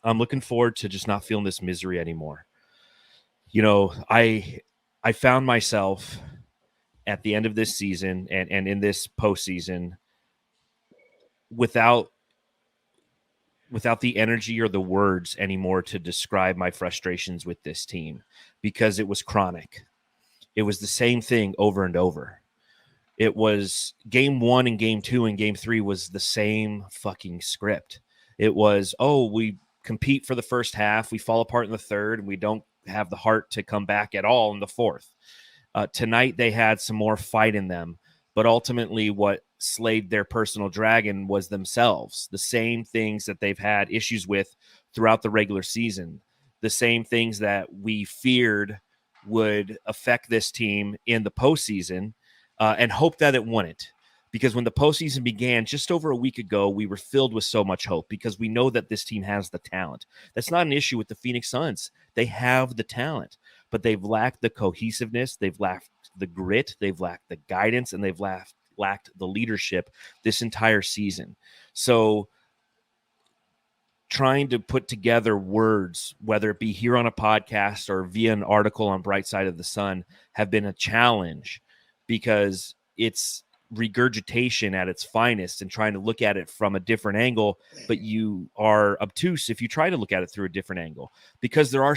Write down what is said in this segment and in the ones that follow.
I'm looking forward to just not feeling this misery anymore. You know, I found myself at the end of this season and in this postseason without the energy or the words anymore to describe my frustrations with this team because it was chronic. It was the same thing over and over. It was game 1 and game 2 and game 3 was the same fucking script. It was, oh, we compete for the first half, we fall apart in the third, and we don't have the heart to come back at all in the fourth. Tonight they had some more fight in them, but ultimately what slayed their personal dragon was themselves. The same things that they've had issues with throughout the regular season, the same things that we feared would affect this team in the postseason, and hope that it wouldn't. Because when the postseason began just over a week ago, we were filled with so much hope because we know that this team has the talent. That's not an issue with the Phoenix Suns. They have the talent, but they've lacked the cohesiveness, they've lacked the grit, they've lacked the guidance, and they've lacked the leadership this entire season. So trying to put together words, whether it be here on a podcast or via an article on Bright Side of the Sun, have been a challenge because it's regurgitation at its finest and trying to look at it from a different angle, but you are obtuse if you try to look at it through a different angle because there are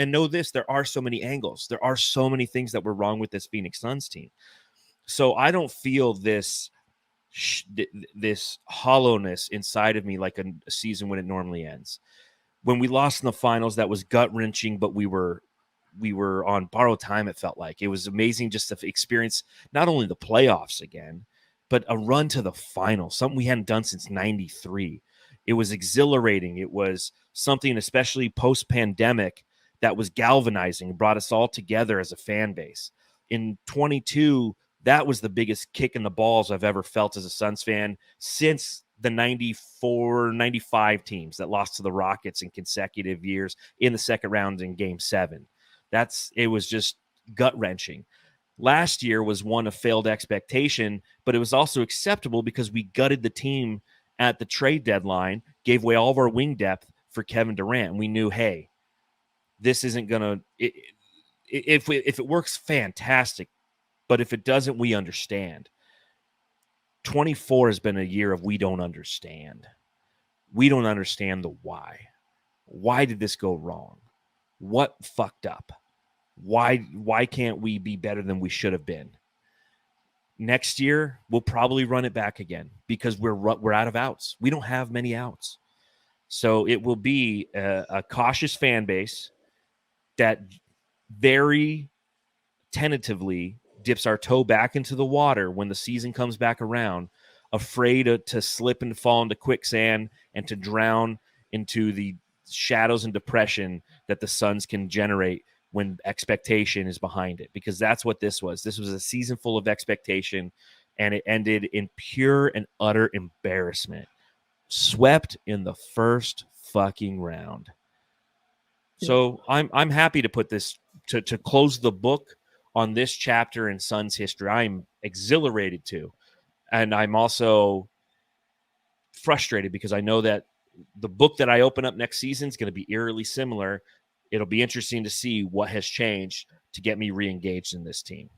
know this, there are so many angles. There are so many things that were wrong with this Phoenix Suns team. So I don't feel this hollowness inside of me like a season when it normally ends. When we lost in the finals, that was gut-wrenching, but we were on borrowed time. It felt like it was amazing just to experience not only the playoffs again, but a run to the final, something we hadn't done since 93. It was exhilarating. It was something, especially post-pandemic, that was galvanizing and brought us all together as a fan base. In 22, that was the biggest kick in the balls I've ever felt as a Suns fan since the 94, 95 teams that lost to the Rockets in consecutive years in the second round in Game 7. It was just gut-wrenching. Last year was one of failed expectation, but it was also acceptable because we gutted the team at the trade deadline, gave away all of our wing depth for Kevin Durant. And we knew, hey, this isn't going to – if it works, fantastic. But if it doesn't, we understand. 24 has been a year of we don't understand. We don't understand the why. Why did this go wrong? What fucked up? Why can't we be better than we should have been? Next year, we'll probably run it back again because we're out of outs. We don't have many outs. So it will be a cautious fan base that very tentatively dips our toe back into the water when the season comes back around, afraid to slip and fall into quicksand and to drown into the shadows and depression that the Suns can generate when expectation is behind it, because that's what this was. This was a season full of expectation, and it ended in pure and utter embarrassment. Swept in the first fucking round. So I'm happy to put this to close the book on this chapter in Suns history. I'm exhilarated too, and I'm also frustrated because I know that the book that I open up next season is going to be eerily similar. It'll be interesting to see what has changed to get me re-engaged in this team.